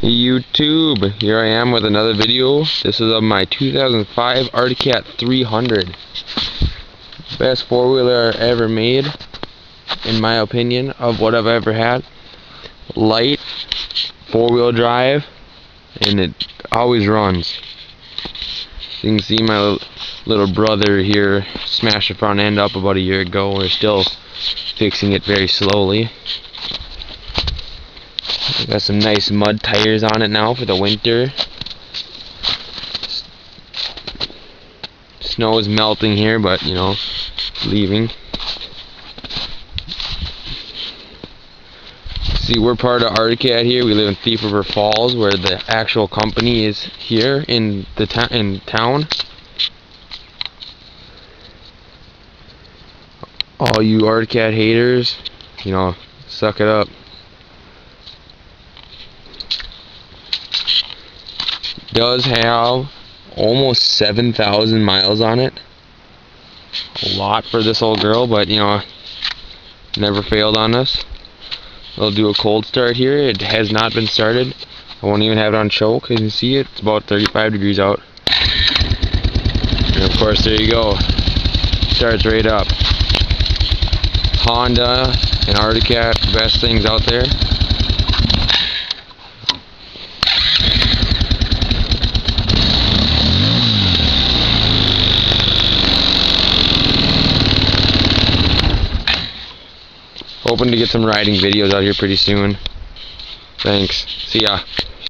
YouTube, here I am with another video. This is of my 2005 Arctic Cat 300. Best four-wheeler ever made, in my opinion, of what I've ever had. Light, four-wheel drive, and it always runs. You can see my little brother here smashed the front end up about a year ago. We're still fixing it very slowly. Got some nice mud tires on it now for the winter. Snow is melting here, but you know, leaving. See, we're part of Arctic Cat here. We live in Thief River Falls, where the actual company is here in the town. All you Arctic Cat haters, you know, suck it up. Does have almost 7,000 miles on it. A lot for this old girl, but you know, never failed on us. I'll do a cold start here. It has not been started. I won't even have it on show because you can see it. It's about 35 degrees out. And of course, there you go. Starts right up. Honda and Arctic Cat, best things out there. Hoping to get some riding videos out here pretty soon. Thanks. See ya.